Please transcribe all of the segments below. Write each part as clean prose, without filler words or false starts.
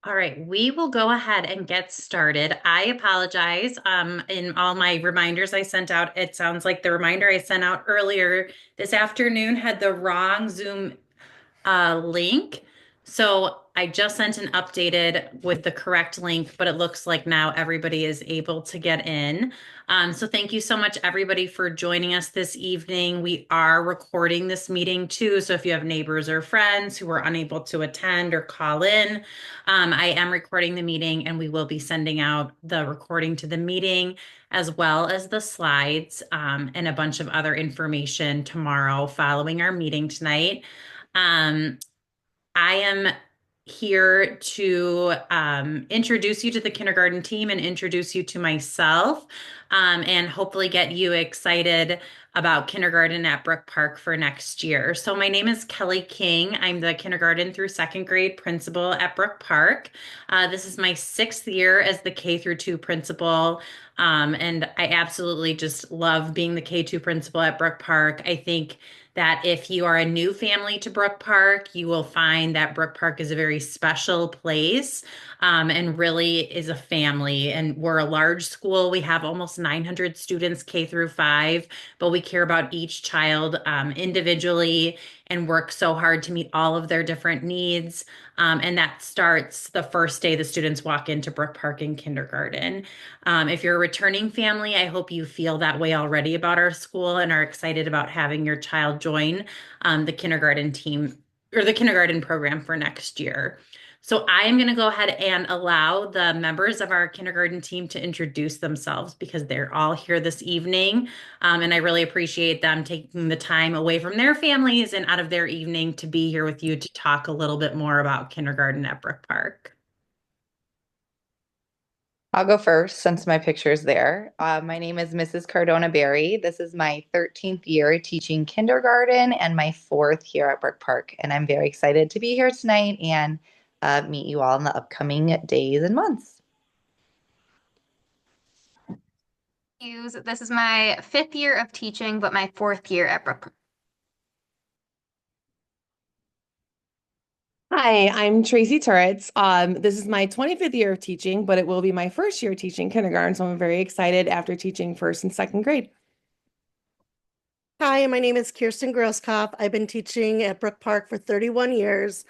All right, we will go ahead and get started. I apologize. In all my reminders I sent out, it sounds like the reminder I sent out earlier this afternoon had the wrong Zoom link. So I just sent an updated with the correct link, but it looks like now everybody is able to get in. So thank you so much, everybody, for joining us this evening. We are recording this meeting too. So if you have neighbors or friends who are unable to attend or call in, I am recording the meeting and we will be sending out the recording to the meeting as well as the slides and a bunch of other information tomorrow following our meeting tonight. Um, I am here to introduce you to the kindergarten team and introduce you to myself, and hopefully get you excited about kindergarten at Brook Park for next year. So my name is Kelly King. I'm the kindergarten through second grade principal at Brook Park. This is my sixth year as the K through 2 principal. And I absolutely just love being the K-2 principal at Brook Park. I think that if you are a new family to Brook Park, you will find that Brook Park is a very special place, and really is a family. And we're a large school. We have almost 900 students K through 5, but we care about each child individually and work so hard to meet all of their different needs. And that starts the first day the students walk into Brook Park in kindergarten. If you're a returning family, I hope you feel that way already about our school and are excited about having your child join the kindergarten team or the kindergarten program for next year. So I am going to go ahead and allow the members of our kindergarten team to introduce themselves because they're all here this evening. And I really appreciate them taking the time away from their families and out of their evening to be here with you to talk a little bit more about kindergarten at Brook Park. I'll go first since my picture's there. My name is Mrs. Cardona Berry. This is my 13th year teaching kindergarten and my fourth year at Brook Park. And I'm very excited to be here tonight and meet you all in the upcoming days and months. Hughes. This is my fifth year of teaching, but my fourth year at Brook. Hi, I'm Tracy Turretts. This is my 25th year of teaching, but it will be my first year teaching kindergarten, so I'm very excited after teaching first and second grade. Hi, my name is Kirsten Grosskopf. I've been teaching at Brook Park for 31 years.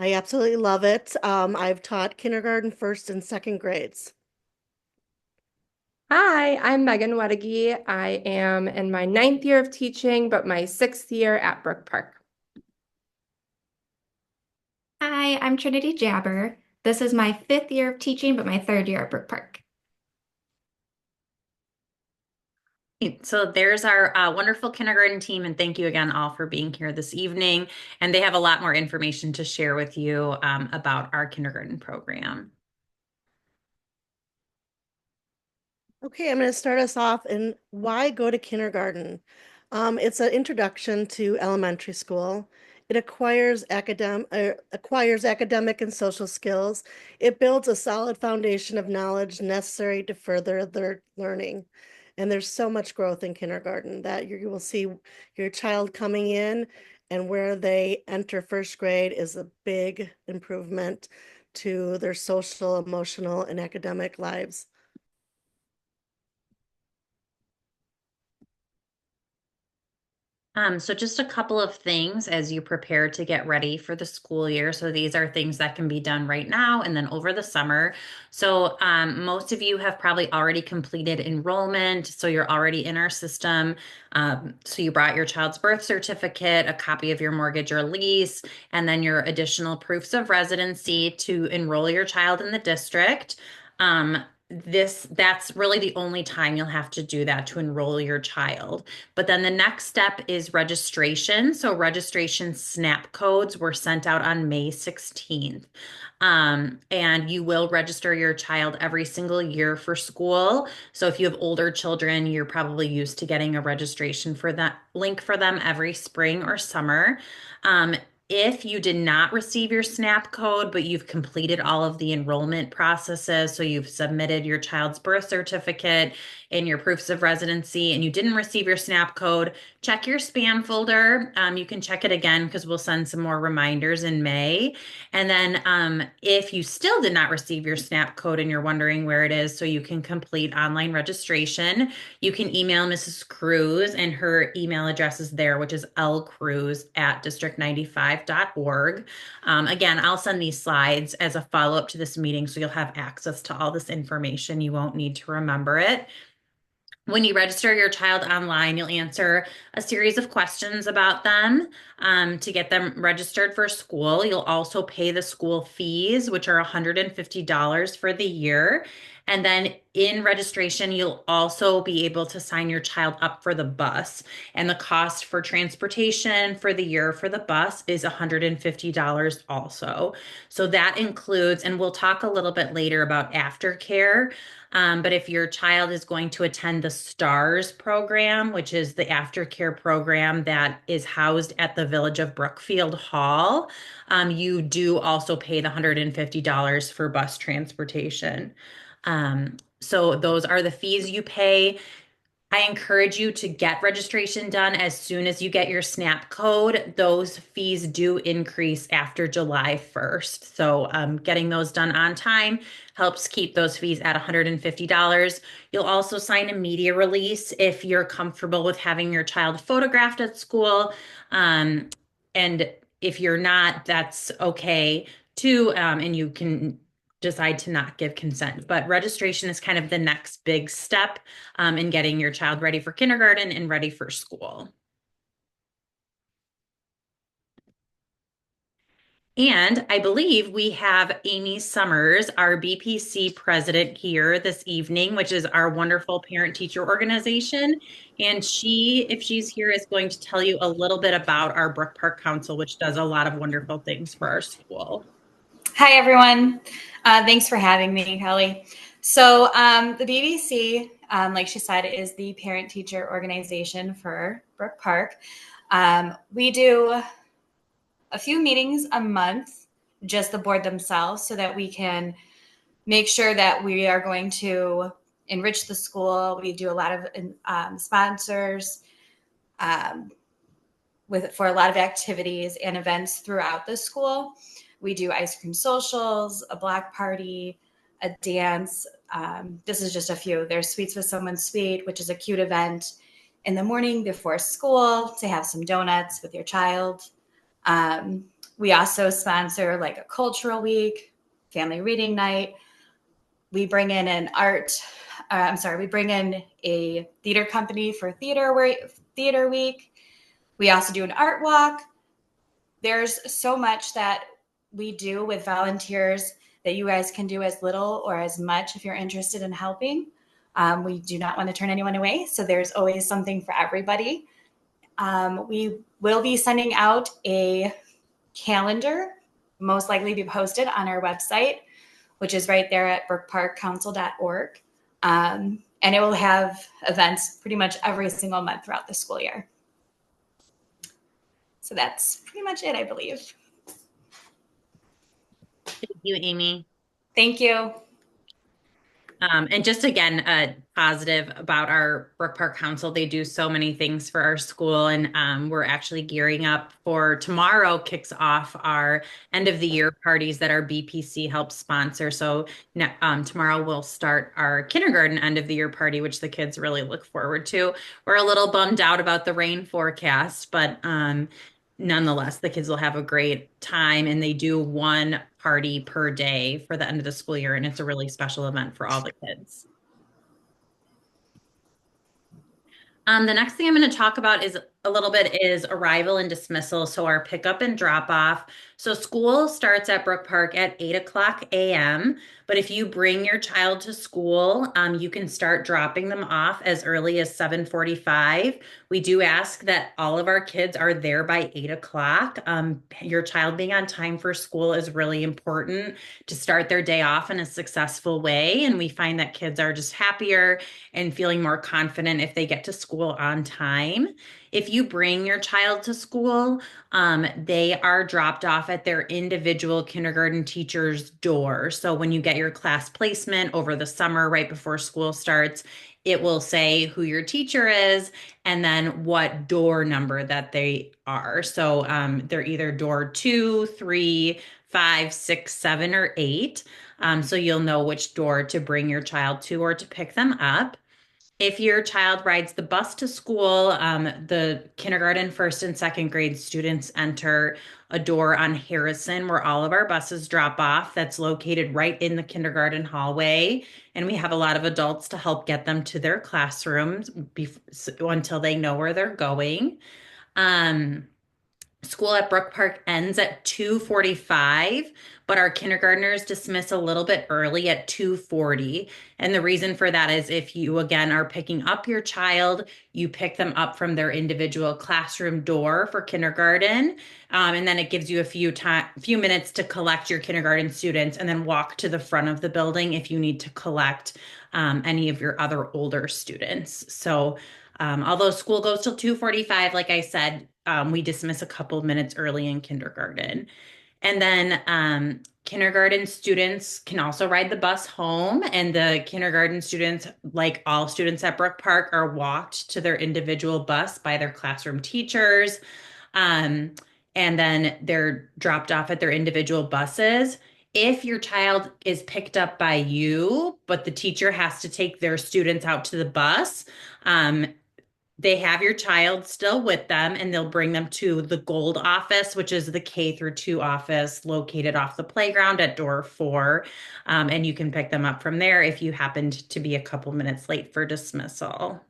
I absolutely love it. I've taught kindergarten, first, and second grades. Hi, I'm Megan Weddigy. I am in my ninth year of teaching, but my sixth year at Brook Park. Hi, I'm Trinity Jabber. This is my fifth year of teaching, but my third year at Brook Park. So there's our wonderful kindergarten team, and thank you again all for being here this evening. And they have a lot more information to share with you about our kindergarten program. Okay, I'm going to start us off in why go to kindergarten. It's an introduction to elementary school. It acquires academic and social skills. It builds a solid foundation of knowledge necessary to further their learning. And there's so much growth in kindergarten that you will see your child coming in, and where they enter first grade is a big improvement to their social, emotional, and academic lives. So just a couple of things as you prepare to get ready for the school year. So these are things that can be done right now and then over the summer. So most of you have probably already completed enrollment. So you're already in our system. So you brought your child's birth certificate, a copy of your mortgage or lease, and then your additional proofs of residency to enroll your child in the district. That's really the only time you'll have to do that to enroll your child. But then the next step is registration. So registration snap codes were sent out on May 16th. And you will register your child every single year for school. So if you have older children, you're probably used to getting a registration for that link for them every spring or summer. If you did not receive your SNAP code, but you've completed all of the enrollment processes, so you've submitted your child's birth certificate and your proofs of residency, and you didn't receive your SNAP code, check your spam folder. You can check it again because we'll send some more reminders in May. And then if you still did not receive your SNAP code and you're wondering where it is, so you can complete online registration, you can email Mrs. Cruz, and her email address is there, which is lcruz@district95.org. Again, I'll send these slides as a follow-up to this meeting, so you'll have access to all this information. You won't need to remember it. When you register your child online, you'll answer a series of questions about them to get them registered for school. You'll also pay the school fees, which are $150 for the year. And then in registration, you'll also be able to sign your child up for the bus. And the cost for transportation for the year for the bus is $150 also. So that includes, and we'll talk a little bit later about aftercare. But if your child is going to attend the STARS program, which is the aftercare program that is housed at the Village of Brookfield Hall, you do also pay the $150 for bus transportation. So those are the fees you pay. I encourage you to get registration done as soon as you get your SNAP code. Those fees do increase after July 1st. So getting those done on time helps keep those fees at $150. You'll also sign a media release if you're comfortable with having your child photographed at school. And if you're not, that's okay too. And you can decide to not give consent. But registration is kind of the next big step in getting your child ready for kindergarten and ready for school. And I believe we have Amy Summers, our BPC president, here this evening, which is our wonderful parent-teacher organization. And she, if she's here, is going to tell you a little bit about our Brook Park Council, which does a lot of wonderful things for our school. Hi, everyone. Thanks for having me, Kelly. So the BBC, like she said, is the parent-teacher organization for Brook Park. We do a few meetings a month, just the board themselves, so that we can make sure that we are going to enrich the school. We do a lot of sponsors for a lot of activities and events throughout the school. We do ice cream socials, a block party, a dance. This is just a few. There's Sweets with Someone Sweet, which is a cute event in the morning before school to have some donuts with your child. We also sponsor like a cultural week, family reading night. We bring in we bring in a theater company for theater week. We also do an art walk. There's so much that we do with volunteers that you guys can do as little or as much if you're interested in helping. We do not want to turn anyone away, so there's always something for everybody. We will be sending out a calendar, most likely be posted on our website, which is right there at brookparkcouncil.org. And it will have events pretty much every single month throughout the school year. So that's pretty much it, I believe. Thank you, Amy. Thank you. And just again, positive about our Brook Park Council. They do so many things for our school, and we're actually gearing up for tomorrow. Kicks off our end of the year parties that our BPC helps sponsor. So tomorrow we'll start our kindergarten end of the year party, which the kids really look forward to. We're a little bummed out about the rain forecast, but nonetheless, the kids will have a great time, and they do one party per day for the end of the school year, and it's a really special event for all the kids. The next thing I'm going to talk about is a little bit is arrival and dismissal. So our pickup and drop off. So school starts at Brook Park at 8 a.m. But if you bring your child to school, you can start dropping them off as early as 7:45. We do ask that all of our kids are there by 8 o'clock. Your child being on time for school is really important to start their day off in a successful way. And we find that kids are just happier and feeling more confident if they get to school on time. If you bring your child to school, they are dropped off at their individual kindergarten teacher's door. So when you get your class placement over the summer, right before school starts, it will say who your teacher is and then what door number that they are. So they're either door 2, 3, 5, 6, 7, or 8. So you'll know which door to bring your child to or to pick them up. If your child rides the bus to school, the kindergarten, first, and second grade students enter a door on Harrison where all of our buses drop off. That's located right in the kindergarten hallway. And we have a lot of adults to help get them to their classrooms until they know where they're going. Um, School at Brook Park ends at 2:45, but our kindergartners dismiss a little bit early at 2:40. And the reason for that is if you again are picking up your child, you pick them up from their individual classroom door for kindergarten. And then it gives you a few minutes to collect your kindergarten students and then walk to the front of the building if you need to collect any of your other older students. So although school goes till 2:45, like I said, we dismiss a couple minutes early in kindergarten. And then kindergarten students can also ride the bus home, and the kindergarten students, like all students at Brook Park, are walked to their individual bus by their classroom teachers. Um, and then they're dropped off at their individual buses. If your child is picked up by you, but the teacher has to take their students out to the bus, um, they have your child still with them and they'll bring them to the gold office, which is the K through 2 office located off the playground at door 4. And you can pick them up from there if you happened to be a couple minutes late for dismissal.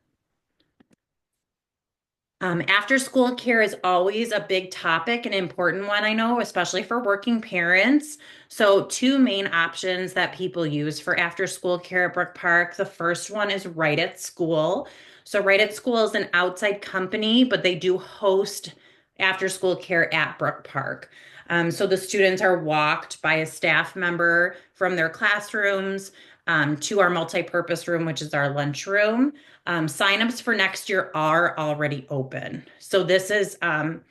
After school care is always a big topic, an important one, I know, especially for working parents. So, two main options that people use for after school care at Brook Park. The first one is Right at School. So, Right at School is an outside company, but they do host after school care at Brook Park. So, the students are walked by a staff member from their classrooms to our multi-purpose room, which is our lunchroom. Signups for next year are already open. So this is an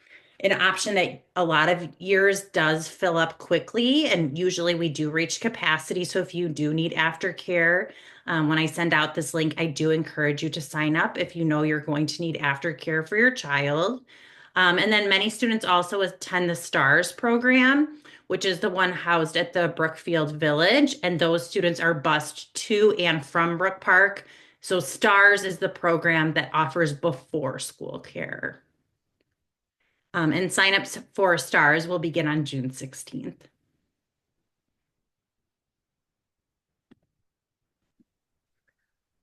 option that a lot of years does fill up quickly, and usually we do reach capacity. So if you do need aftercare, when I send out this link, I do encourage you to sign up if you know you're going to need aftercare for your child. And then many students also attend the STARS program, which is the one housed at the Brookfield Village, and those students are bused to and from Brook Park. So STARS is the program that offers before school care. And signups for STARS will begin on June 16th.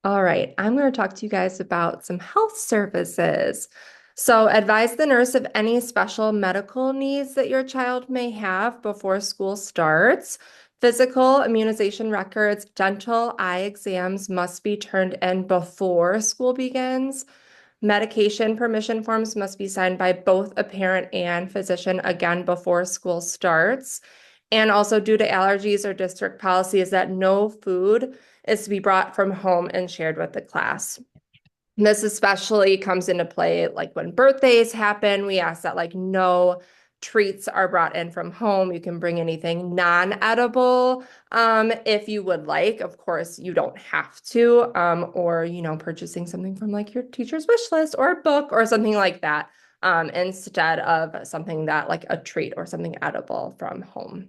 All right, I'm going to talk to you guys about some health services. So advise the nurse of any special medical needs that your child may have before school starts. Physical, immunization records, dental, eye exams must be turned in before school begins. Medication permission forms must be signed by both a parent and physician again before school starts. And also due to allergies or district policies that no food is to be brought from home and shared with the class. This especially comes into play like when birthdays happen. We ask that like no treats are brought in from home. You can bring anything non-edible if you would like. Of course, you don't have to, or purchasing something from like your teacher's wish list or a book or something like that, instead of something that like a treat or something edible from home.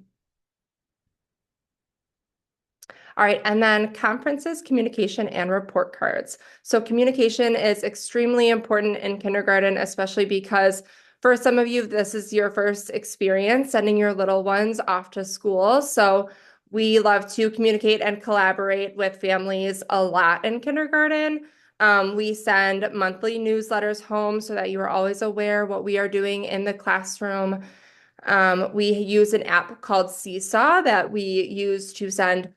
All right, and then conferences, communication, and report cards. So communication is extremely important in kindergarten, especially because for some of you, this is your first experience sending your little ones off to school. So we love to communicate and collaborate with families a lot in kindergarten. We send monthly newsletters home so that you are always aware what we are doing in the classroom. We use an app called Seesaw that we use to send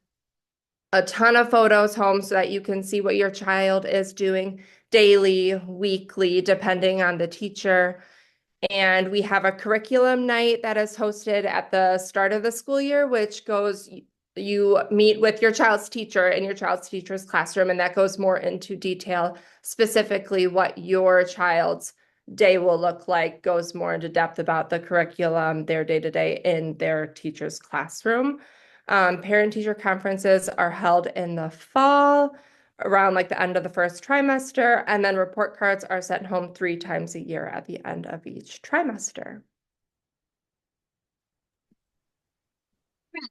a ton of photos home so that you can see what your child is doing daily, weekly, depending on the teacher. And we have a curriculum night that is hosted at the start of the school year, which goes, you meet with your child's teacher in your child's teacher's classroom, and that goes more into detail, specifically what your child's day will look like, goes more into depth about the curriculum, their day-to-day in their teacher's classroom. Parent-teacher conferences are held in the fall, around like the end of the first trimester, and then report cards are sent home 3 times a year at the end of each trimester.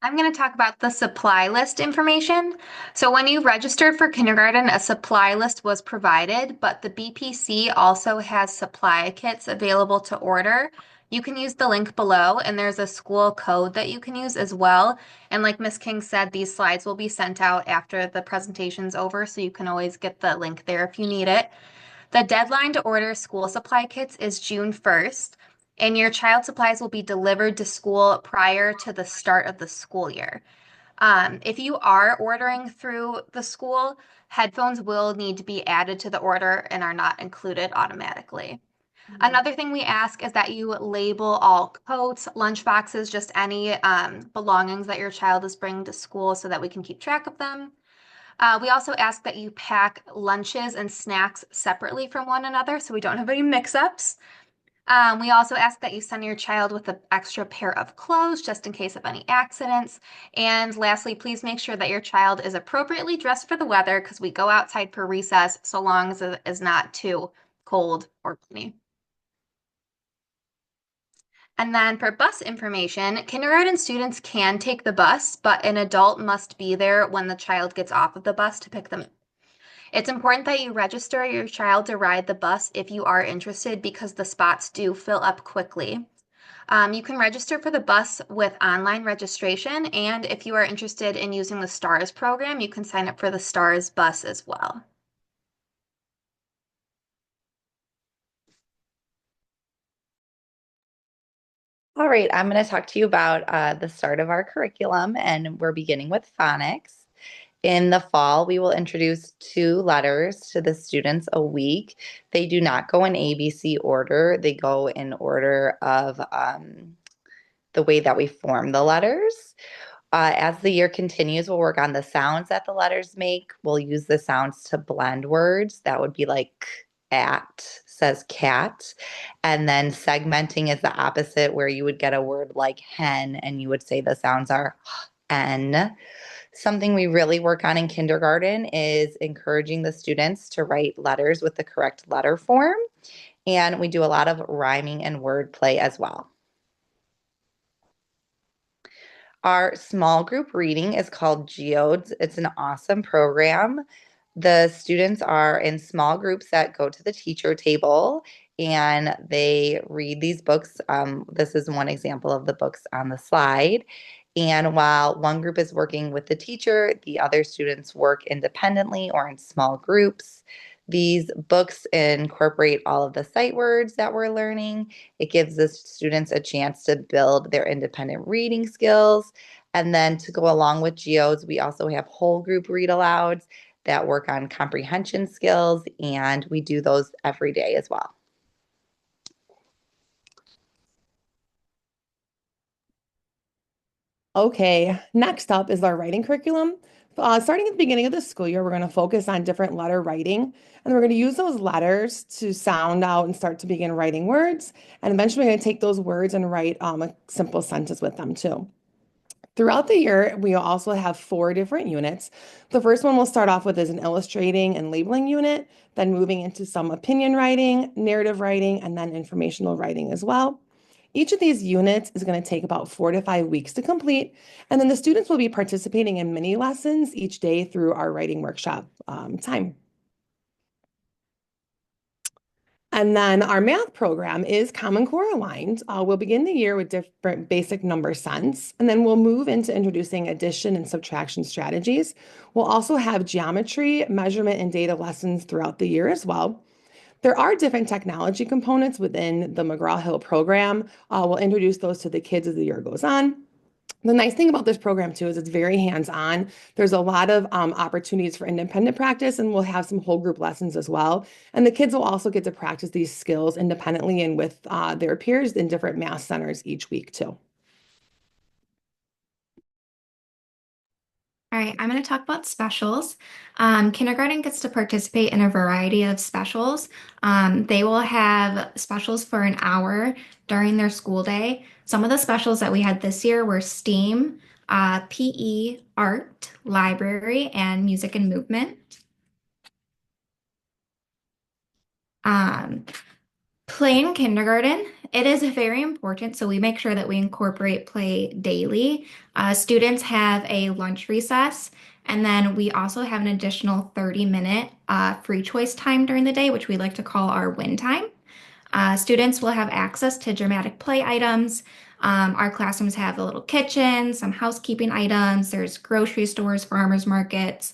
I'm going to talk about the supply list information. So when you registered for kindergarten, a supply list was provided, but the BPC also has supply kits available to order. You can use the link below, and there's a school code that you can use as well. And like Miss King said, these slides will be sent out after the presentation's over, so you can always get the link there if you need it. The deadline to order school supply kits is June 1st, and your child supplies will be delivered to school prior to the start of the school year. If you are ordering through the school, headphones will need to be added to the order and are not included automatically. Another thing we ask is that you label all coats, lunch boxes, just any belongings that your child is bringing to school so that we can keep track of them. We also ask that you pack lunches and snacks separately from one another so we don't have any mix-ups. We also ask that you send your child with an extra pair of clothes just in case of any accidents. And lastly, please make sure that your child is appropriately dressed for the weather because we go outside for recess so long as it is not too cold or gloomy. And then for bus information, kindergarten students can take the bus, but an adult must be there when the child gets off of the bus to pick them up. It's important that you register your child to ride the bus if you are interested because the spots do fill up quickly. You can register for the bus with online registration, and if you are interested in using the STARS program, you can sign up for the STARS bus as well. All right, I'm going to talk to you about the start of our curriculum, and we're beginning with phonics. In the fall, we will introduce 2 letters to the students a week. They do not go in ABC order, they go in order of the way that we form the letters. As the year continues, we'll work on the sounds that the letters make. We'll use the sounds to blend words. That would be like at says cat. And then segmenting is the opposite, where you would get a word like hen and you would say the sounds are n. Something we really work on in kindergarten is encouraging the students to write letters with the correct letter form. And we do a lot of rhyming and wordplay as well. Our small group reading is called Geodes. It's an awesome program. The students are in small groups that go to the teacher table and they read these books. This is one example of the books on the slide. And while one group is working with the teacher, the other students work independently or in small groups. These books incorporate all of the sight words that we're learning. It gives the students a chance to build their independent reading skills. And then to go along with geodes, we also have whole group read alouds that work on comprehension skills, and we do those every day as well. Okay, next up is our writing curriculum. Starting at the beginning of the school year, we're going to focus on different letter writing, and we're going to use those letters to sound out and start to begin writing words. And eventually, we're going to take those words and write a simple sentence with them too. Throughout the year, we also have 4 different units. The first one we'll start off with is an illustrating and labeling unit, then moving into some opinion writing, narrative writing, and then informational writing as well. Each of these units is going to take about 4 to 5 weeks to complete, and then the students will be participating in mini lessons each day through our writing workshop time. And then our math program is Common Core aligned. We'll begin the year with different basic number sense, and then we'll move into introducing addition and subtraction strategies. We'll also have geometry, measurement, and data lessons throughout the year as well. There are different technology components within the McGraw-Hill program. We'll introduce those to the kids as the year goes on. The nice thing about this program too is it's very hands-on. There's a lot of opportunities for independent practice, and we'll have some whole group lessons as well. And the kids will also get to practice these skills independently and with their peers in different math centers each week too. All right, I'm going to talk about specials. Kindergarten gets to participate in a variety of specials. They will have specials for an hour during their school day. Some of the specials that we had this year were STEAM, PE, art, library, and music and movement. Um, Play in kindergarten, it is very important, so we make sure that we incorporate play daily. Students have a lunch recess, and then we also have an additional 30-minute free choice time during the day, which we like to call our win time. Students will have access to dramatic play items. Our classrooms have a little kitchen, some housekeeping items. There's grocery stores, farmers markets,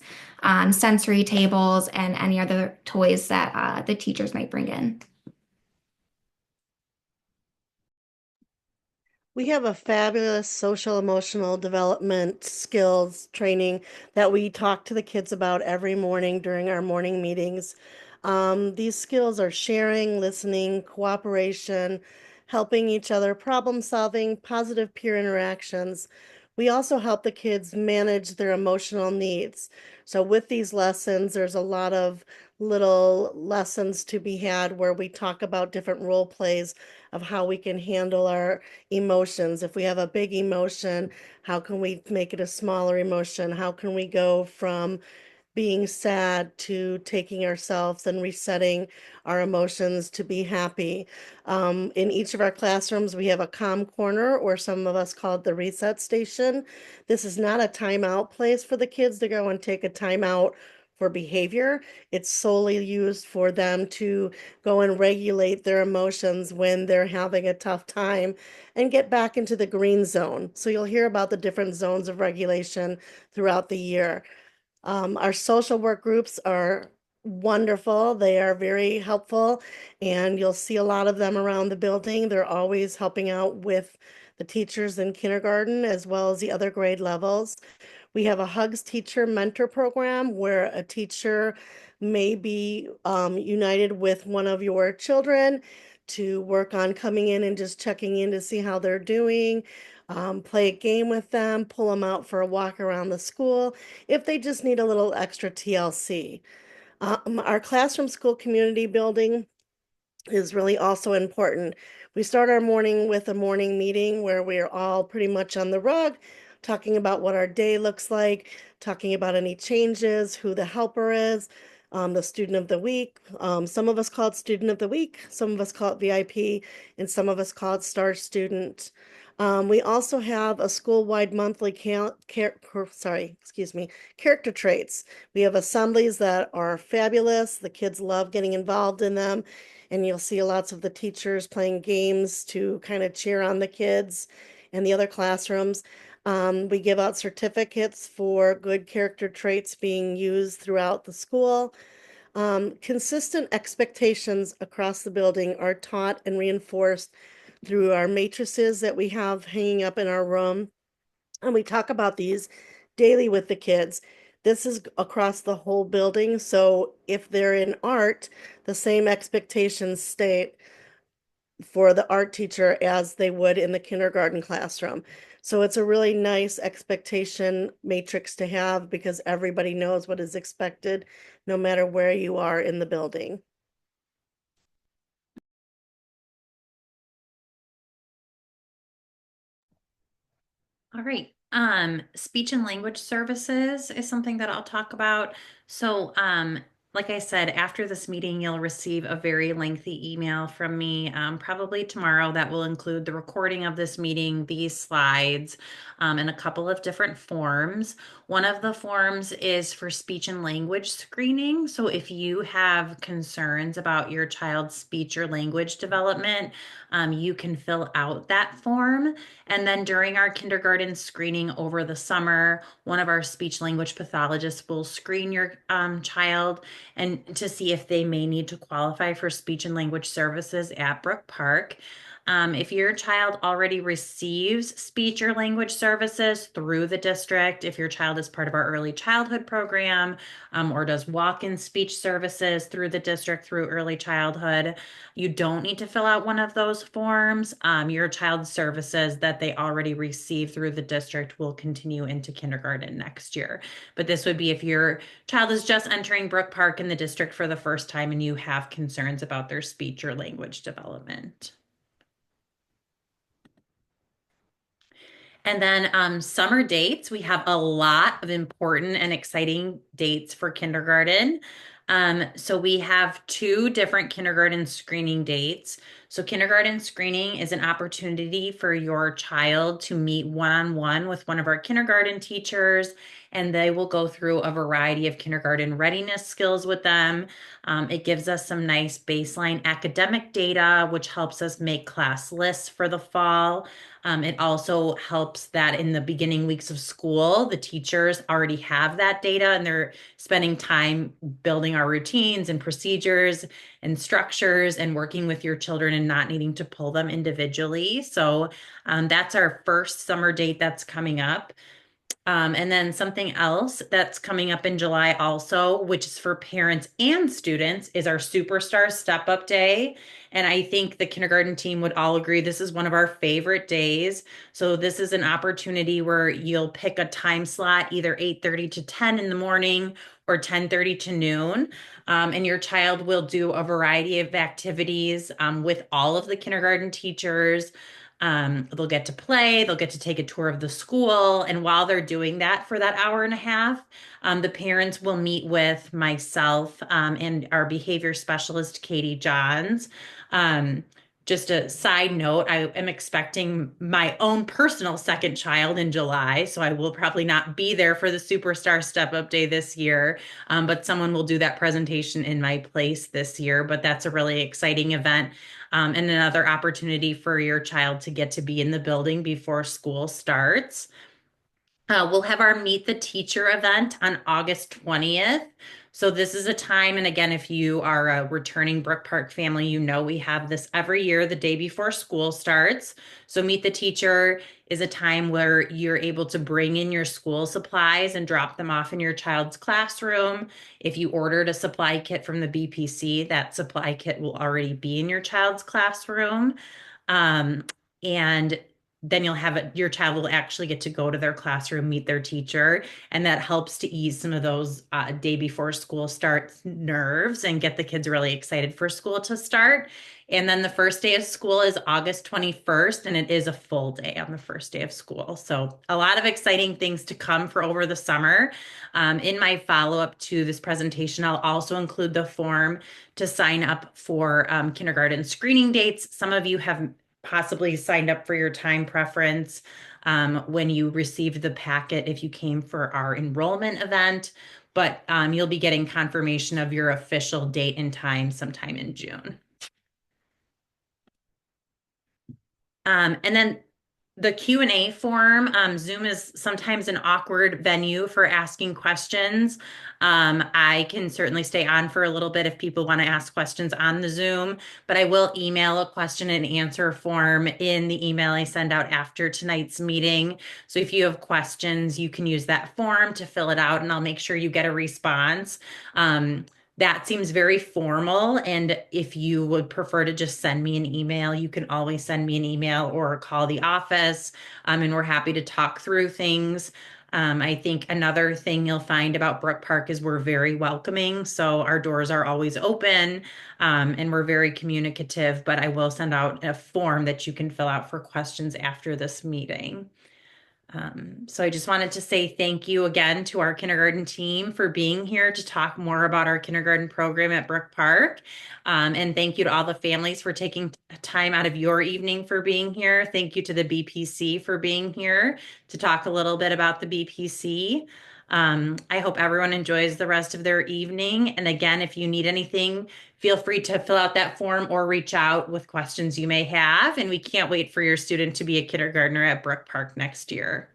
sensory tables, and any other toys that the teachers might bring in. We have a fabulous social emotional development skills training that we talk to the kids about every morning during our morning meetings. These skills are sharing, listening, cooperation, helping each other, problem solving, positive peer interactions. We also help the kids manage their emotional needs. So, with these lessons, there's a lot of little lessons to be had where we talk about different role plays of how we can handle our emotions. If we have a big emotion, how can we make it a smaller emotion? How can we go from being sad to taking ourselves and resetting our emotions to be happy? In each of our classrooms, we have a calm corner, or some of us call it the reset station. This is not a timeout place for the kids to go and take a timeout for behavior. It's solely used for them to go and regulate their emotions when they're having a tough time and get back into the green zone. So you'll hear about the different zones of regulation throughout the year. Our social work groups are wonderful. They are very helpful, and you'll see a lot of them around the building. They're always helping out with the teachers in kindergarten as well as the other grade levels. We have a Hugs Teacher Mentor Program where a teacher may be united with one of your children to work on coming in and just checking in to see how they're doing, play a game with them, pull them out for a walk around the school if they just need a little extra TLC. Our classroom school community building is really also important. We start our morning with a morning meeting where we're all pretty much on the rug, talking about what our day looks like, talking about any changes, who the helper is, the student of the week. Some of us call it student of the week, some of us call it VIP, and some of us call it star student. We also have a school-wide monthly character traits. We have assemblies that are fabulous. The kids love getting involved in them, and you'll see lots of the teachers playing games to kind of cheer on the kids and the other classrooms. We give out certificates for good character traits being used throughout the school. Consistent expectations across the building are taught and reinforced through our matrices that we have hanging up in our room. And we talk about these daily with the kids. This is across the whole building. So if they're in art, the same expectations state for the art teacher as they would in the kindergarten classroom. So it's a really nice expectation matrix to have because everybody knows what is expected no matter where you are in the building. All right. Speech and language services is something that I'll talk about. So, like I said, after this meeting, you'll receive a very lengthy email from me, probably tomorrow, that will include the recording of this meeting, these slides, and a couple of different forms. One of the forms is for speech and language screening. So if you have concerns about your child's speech or language development, you can fill out that form. And then during our kindergarten screening over the summer, one of our speech language pathologists will screen your child and to see if they may need to qualify for speech and language services at Brook Park. If your child already receives speech or language services through the district, if your child is part of our early childhood program, or does walk-in speech services through the district through early childhood, you don't need to fill out one of those forms. Your child's services that they already receive through the district will continue into kindergarten next year. But this would be if your child is just entering Brook Park in the district for the first time and you have concerns about their speech or language development. And then summer dates, we have a lot of important and exciting dates for kindergarten. So we have two different kindergarten screening dates. So kindergarten screening is an opportunity for your child to meet one-on-one with one of our kindergarten teachers, and they will go through a variety of kindergarten readiness skills with them. It gives us some nice baseline academic data, which helps us make class lists for the fall. It also helps that in the beginning weeks of school, the teachers already have that data and they're spending time building our routines and procedures and structures and working with your children and not needing to pull them individually. So that's our first summer date that's coming up. And then something else that's coming up in July also, which is for parents and students, is our Superstar Step Up Day. And I think the kindergarten team would all agree this is one of our favorite days. So this is an opportunity where you'll pick a time slot, either 8:30 to 10 in the morning or 10:30 to noon. And your child will do a variety of activities with all of the kindergarten teachers. They'll get to play, they'll get to take a tour of the school. And while they're doing that for that hour and a half, the parents will meet with myself and our behavior specialist, Katie Johns. Um, just a side note, I am expecting my own personal second child in July, so I will probably not be there for the Superstar Step Up Day this year, but someone will do that presentation in my place this year. But that's a really exciting event and another opportunity for your child to get to be in the building before school starts. We'll have our Meet the Teacher event on August 20th. So this is a time, and again, if you are a returning Brook Park family, you know we have this every year, the day before school starts. So Meet the Teacher is a time where you're able to bring in your school supplies and drop them off in your child's classroom. If you ordered a supply kit from the BPC, that supply kit will already be in your child's classroom. Um, and then you'll have it, your child will actually get to go to their classroom, meet their teacher, and that helps to ease some of those day before school starts nerves and get the kids really excited for school to start. And then the first day of school is August 21st, and it is a full day on the first day of school. So a lot of exciting things to come for over the summer. In my follow-up to this presentation, I'll also include the form to sign up for kindergarten screening dates. Some of you have possibly signed up for your time preference when you received the packet if you came for our enrollment event, but you'll be getting confirmation of your official date and time sometime in June. And then the Q&A form, Zoom is sometimes an awkward venue for asking questions. I can certainly stay on for a little bit if people want to ask questions on the Zoom, but I will email a question and answer form in the email I send out after tonight's meeting. So if you have questions, you can use that form to fill it out and I'll make sure you get a response. That seems very formal. And if you would prefer to just send me an email, you can always send me an email or call the office. And we're happy to talk through things. I think another thing you'll find about Brook Park is we're very welcoming. So our doors are always open and we're very communicative. But I will send out a form that you can fill out for questions after this meeting. So I just wanted to say thank you again to our kindergarten team for being here to talk more about our kindergarten program at Brook Park. And thank you to all the families for taking time out of your evening for being here. Thank you to the BPC for being here to talk a little bit about the BPC. I hope everyone enjoys the rest of their evening. And again, if you need anything, feel free to fill out that form or reach out with questions you may have. And we can't wait for your student to be a kindergartner at Brook Park next year.